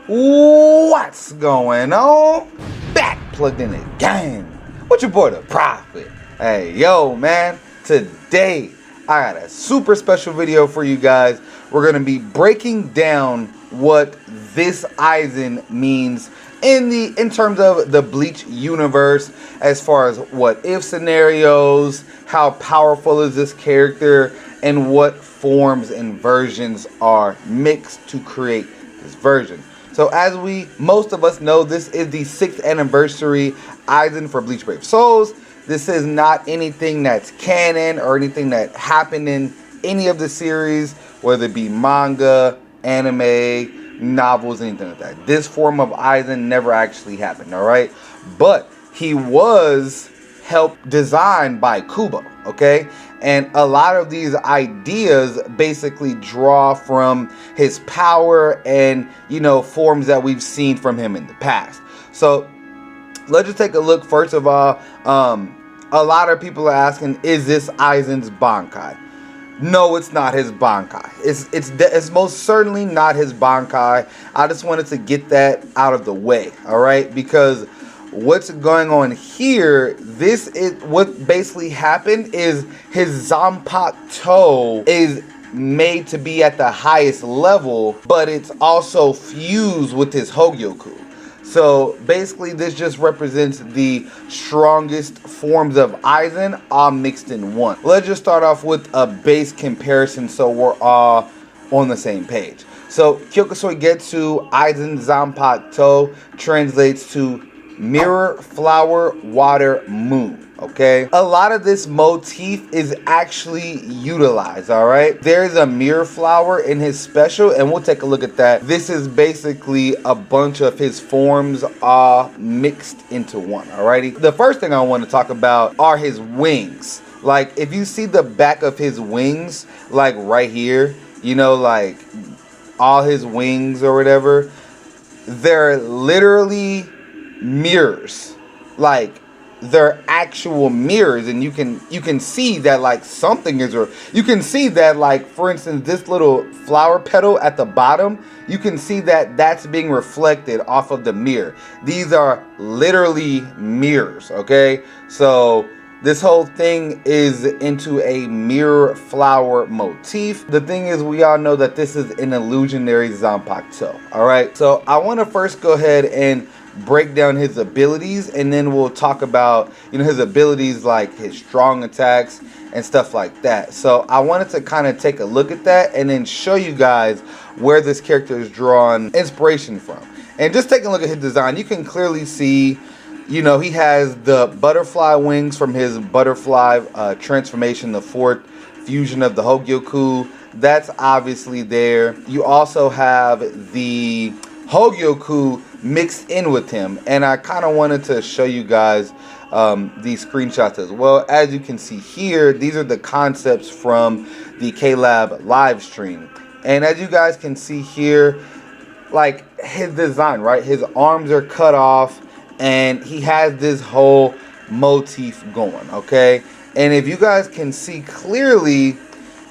What's going on? Back plugged in again. What your boy the Prophet? Hey, yo, man. Today I got a super special video for you guys. We're gonna be breaking down what this Aizen means in terms of the Bleach universe, as far as what if scenarios, how powerful is this character, and what forms and versions are mixed to create this version. So as most of us know, this is the 6th anniversary Aizen for Bleach Brave Souls. This is not anything that's canon or anything that happened in any of the series, whether it be manga, anime, novels, anything like that. This form of Aizen never actually happened, alright? But he was helped designed by Kubo, okay? And a lot of these ideas basically draw from his power and, you know, forms that we've seen from him in the past. So let's just take a look. First of all, a lot of people are asking, is this Aizen's Bankai? No, it's not his Bankai. It's most certainly not his Bankai. I just wanted to get that out of the way, all right? Because what's going on here, this is what basically happened is his Zanpakuto is made to be at the highest level, but it's also fused with his Hogyoku. So basically this just represents the strongest forms of Aizen all mixed in one. Let's just start off with a base comparison so we're all on the same page. So Kyokusoi Getsu Aizen Zanpakuto translates to mirror, flower, water, moon, okay? A lot of this motif is actually utilized, all right? There's a mirror flower in his special, and we'll take a look at that. This is basically a bunch of his forms all mixed into one, alrighty? The first thing I want to talk about are his wings. Like, if you see the back of his wings, like right here, you know, like all his wings or whatever, they're literally mirrors. Like, they're actual mirrors, and you can see that like something is, or you can see that, like, for instance, this little flower petal at the bottom, you can see that that's being reflected off of the mirror. These are literally mirrors, okay? So this whole thing is into a mirror flower motif. The thing is, we all know that this is an illusionary Zanpakuto, all right? So I want to first go ahead and break down his abilities, and then we'll talk about, you know, his abilities, like his strong attacks and stuff like that. So I wanted to kind of take a look at that and then show you guys where this character is drawn inspiration from. And just taking a look at his design, you can clearly see, you know, he has the butterfly wings from his butterfly transformation, the 4th fusion of the Hogyoku. That's obviously there. You also have the Hogyoku mixed in with him, and I kind of wanted to show you guys these screenshots as well. As you can see here, these are the concepts from the K-Lab live stream, and as you guys can see here, like his design, right, his arms are cut off and he has this whole motif going, okay? And if you guys can see clearly,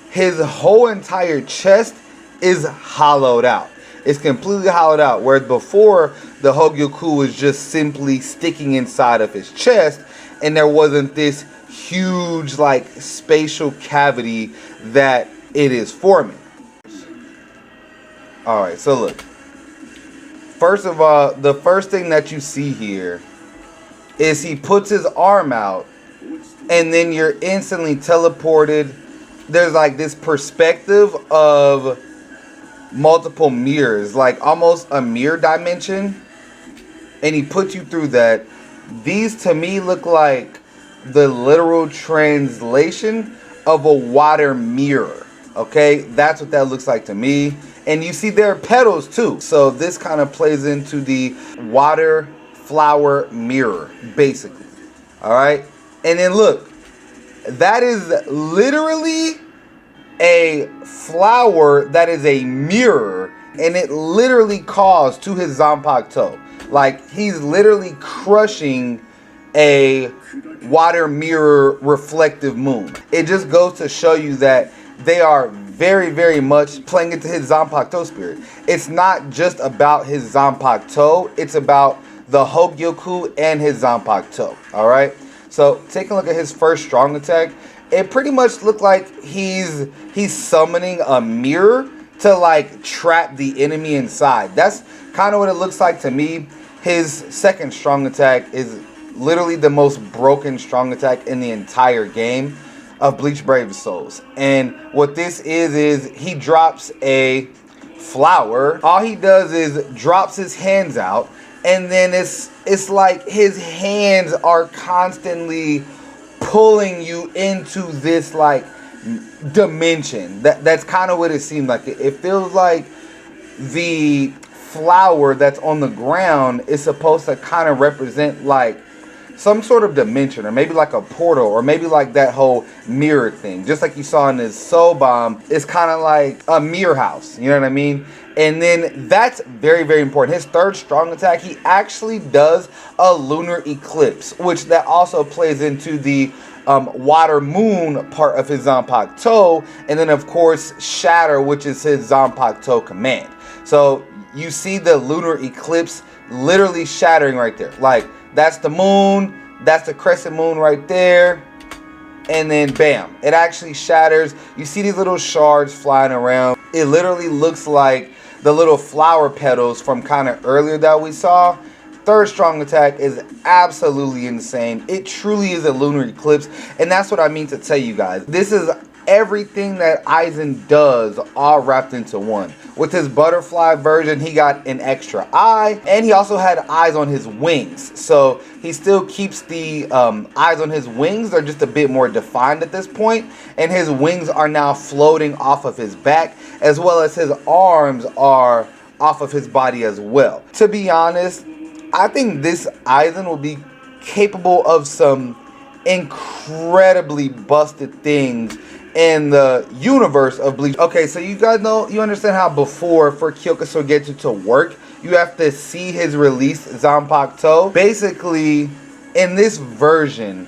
his whole entire chest is hollowed out. It's completely hollowed out, whereas before the Hogyoku was just simply sticking inside of his chest, and there wasn't this huge like spatial cavity that it is forming. Alright, so look. First of all, the first thing that you see here is he puts his arm out, and then you're instantly teleported. There's like this perspective of multiple mirrors, like almost a mirror dimension, and he puts you through that. These to me look like the literal translation of a water mirror, okay? That's what that looks like to me. And you see there are petals too, so this kind of plays into the water flower mirror basically, all right? And then look, that is literally a flower that is a mirror, and it literally calls to his Zanpakuto. Like, he's literally crushing a water mirror reflective moon. It just goes to show you that they are very, very much playing into his Zanpakuto spirit. It's not just about his Zanpakuto, it's about the Hogyoku and his Zanpakuto. Alright? So take a look at his first strong attack. It pretty much looked like he's summoning a mirror to like trap the enemy inside. That's kind of what it looks like to me. His second strong attack is literally the most broken strong attack in the entire game of Bleach Brave Souls. And what this is he drops a flower. All he does is drops his hands out, and then it's like his hands are constantly pulling you into this like dimension. That's kind of what it seemed like. It feels like the flower that's on the ground is supposed to kind of represent like some sort of dimension, or maybe like a portal, or maybe like that whole mirror thing. Just like you saw in this soul bomb, it's kind of like a mirror house, you know what I mean? And then that's very, very important. His third strong attack, he actually does a lunar eclipse, which that also plays into the water moon part of his Zanpakuto, and then of course shatter, which is his Zanpakuto command. So you see the lunar eclipse literally shattering right there. Like, that's the moon, that's the crescent moon right there, and then bam, it actually shatters. You see these little shards flying around. It literally looks like the little flower petals from kind of earlier that we saw. Third strong attack is absolutely insane. It truly is a lunar eclipse, and that's what I mean to tell you guys. This is everything that Aizen does all wrapped into one. With his butterfly version, he got an extra eye, and he also had eyes on his wings. So he still keeps the eyes on his wings. They're just a bit more defined at this point, and his wings are now floating off of his back, as well as his arms are off of his body as well. To be honest, I think this Aizen will be capable of some incredibly busted things in the universe of Bleach. Okay, so you guys know, you understand how before for Kyokusogetsu to work, you have to see his release Zanpakuto. Basically, in this version,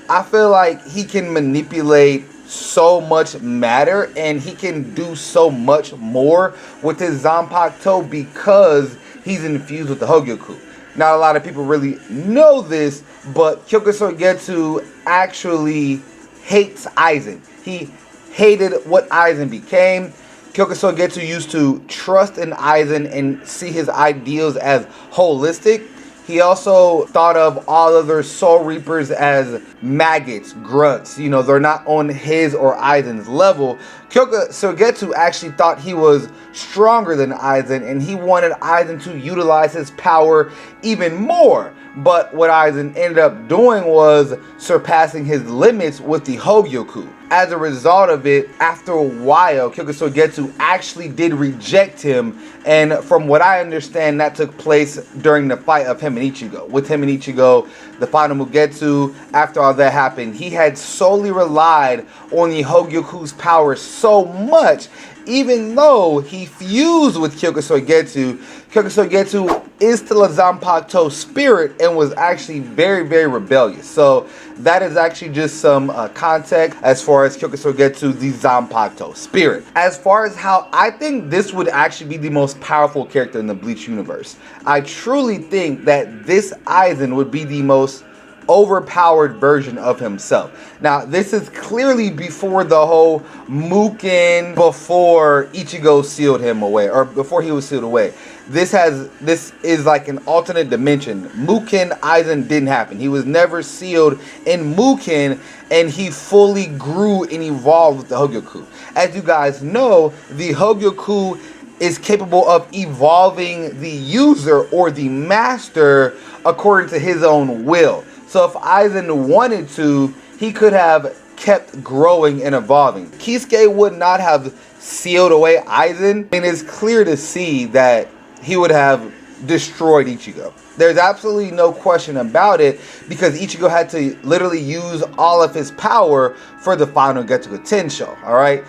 I feel like he can manipulate so much matter, and he can do so much more with his Zanpakuto because he's infused with the Hogyoku. Not a lot of people really know this, but Kyokusogetsu actually hates Aizen. He hated what Aizen became. Kyokusogetsu used to trust in Aizen and see his ideals as holistic. He also thought of all other Soul Reapers as maggots, grunts. You know, they're not on his or Aizen's level. Kyokusogetsu actually thought he was stronger than Aizen, and he wanted Aizen to utilize his power even more. But what Aizen ended up doing was surpassing his limits with the Hogyoku. As a result of it, after a while, Kyokusogetsu actually did reject him, and from what I understand, that took place during the fight of him and Ichigo. With him and Ichigo, the final Mugetsu, after all that happened, he had solely relied on the Hogyoku's power so much, even though he fused with Kyokusogetsu. Kyokusogetsu is still a Zanpakuto spirit and was actually very, very rebellious. So that is actually just some context as far as Kyokusogetsu, the Zanpakuto spirit. As far as how I think this would actually be the most powerful character in the Bleach universe, I truly think that this Aizen would be the most overpowered version of himself. Now, this is clearly before the whole Muken, before Ichigo sealed him away, or before he was sealed away. This is like an alternate dimension. Muken Aizen didn't happen. He was never sealed in Muken, and he fully grew and evolved with the Hogyoku. As you guys know, the Hogyoku is capable of evolving the user or the master according to his own will. So if Aizen wanted to, he could have kept growing and evolving. Kisuke would not have sealed away Aizen, and it's clear to see that he would have destroyed Ichigo. There's absolutely no question about it, because Ichigo had to literally use all of his power for the final Getsuga Tensho, alright?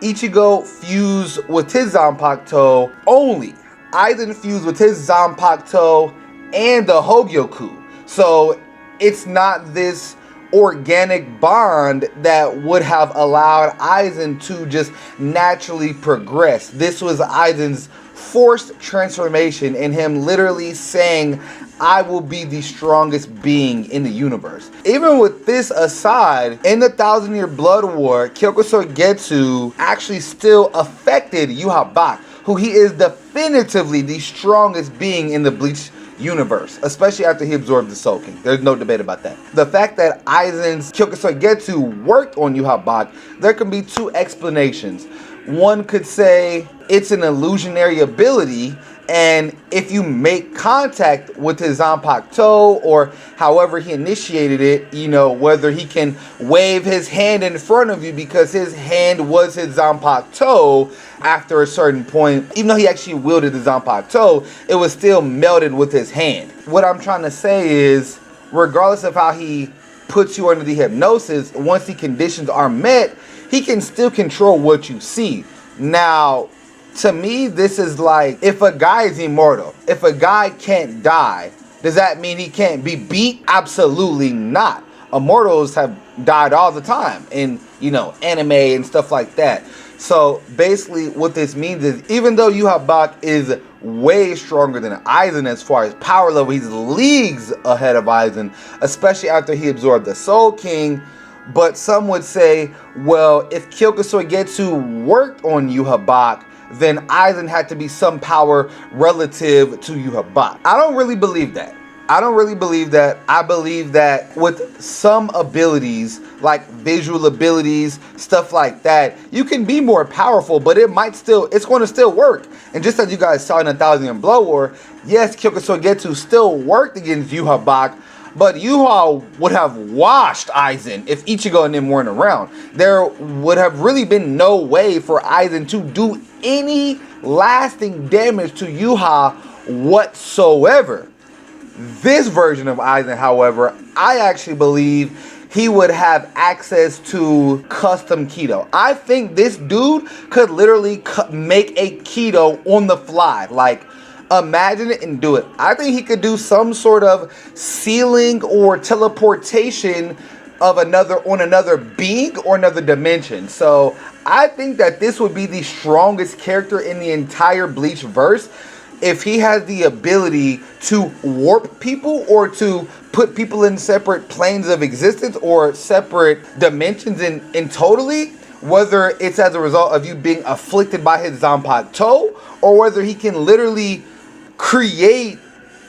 Ichigo fused with his Zanpakuto only. Aizen fused with his Zanpakuto and the Hogyoku. So it's not this organic bond that would have allowed Aizen to just naturally progress. This was Aizen's forced transformation and him literally saying, I will be the strongest being in the universe. Even with this aside, in the 1,000-Year Blood War, Kyokusei actually still affected Ywach, who he is definitively the strongest being in the Bleach universe, especially after he absorbed the Soul King. There's no debate about that. The fact that Aizen's Kyokusei worked on Ywach, there can be two explanations. One could say it's an illusionary ability, and if you make contact with his Zanpakuto or however he initiated it, you know, whether he can wave his hand in front of you because his hand was his Zanpakuto after a certain point, even though he actually wielded the Zanpakuto, it was still melded with his hand. What I'm trying to say is, regardless of how he puts you under the hypnosis, once the conditions are met, he can still control what you see. Now, to me, this is like, if a guy is immortal, if a guy can't die, does that mean he can't be beat? Absolutely not. Immortals have died all the time in, you know, anime and stuff like that. So basically what this means is, even though Ywach is way stronger than Aizen as far as power level, he's leagues ahead of Aizen, especially after he absorbed the Soul King. But some would say, well, if Kyokusei worked on Ywach, then Aizen had to be some power relative to Ywach. I don't really believe that. I believe that with some abilities, like visual abilities, stuff like that, you can be more powerful, but it's going to still work. And just as you guys saw in the 1,000-Year Blood War, yes, Kyokusei still worked against Ywach, but Ywach would have washed Aizen if Ichigo and them weren't around. There would have really been no way for Aizen to do any lasting damage to Ywach whatsoever. This version of Aizen, however, I actually believe he would have access to custom keto. I think this dude could literally make a keto on the fly. Like, imagine it and do it. I think he could do some sort of sealing or teleportation of another being or another dimension. So I think that this would be the strongest character in the entire Bleach verse if he has the ability to warp people or to put people in separate planes of existence or separate dimensions in totally, whether it's as a result of you being afflicted by his Zanpakuto or whether he can literally create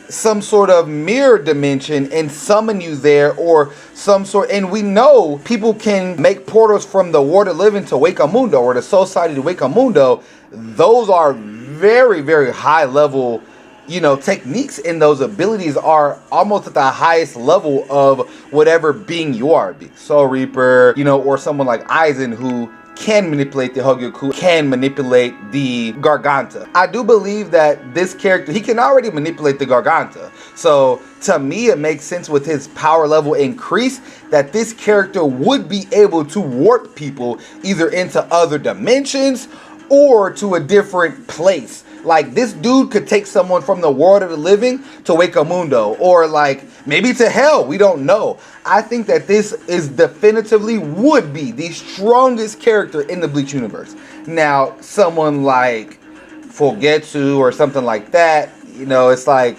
some sort of mirror dimension and summon you there, or some sort. And we know people can make portals from the World of Living to Wakamundo or the Society to Wakamundo. Those are very, very high level, you know, techniques, and those abilities are almost at the highest level of whatever being you are, be Soul Reaper, you know, or someone like Aizen who can manipulate the Hogyoku, can manipulate the Garganta. I do believe that this character, he can already manipulate the Garganta. So to me, it makes sense with his power level increase that this character would be able to warp people either into other dimensions or to a different place. Like, this dude could take someone from the World of the Living to Wakamundo, or like maybe to hell, we don't know. I think that this is definitively would be the strongest character in the Bleach universe. Now, someone like Fugetsu or something like that, you know, it's like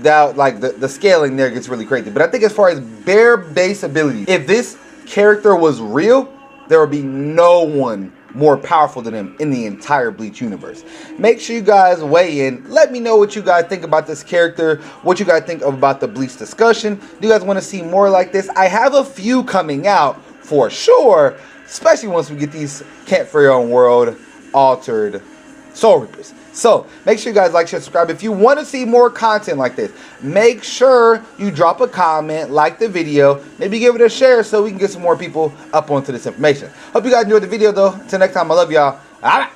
that, like the scaling there gets really crazy. But I think as far as bare base ability, if this character was real, there would be no one more powerful than him in the entire Bleach universe. Make sure you guys weigh in. Let me know what you guys think about this character, what you guys think about the Bleach discussion. Do you guys want to see more like this? I have a few coming out for sure, especially once we get these Can't For Your Own World altered Soul Reapers. So make sure you guys like, share, subscribe. If you want to see more content like this, make sure you drop a comment, like the video, maybe give it a share so we can get some more people up onto this information. Hope you guys enjoyed the video though. Until next time, I love y'all. All right.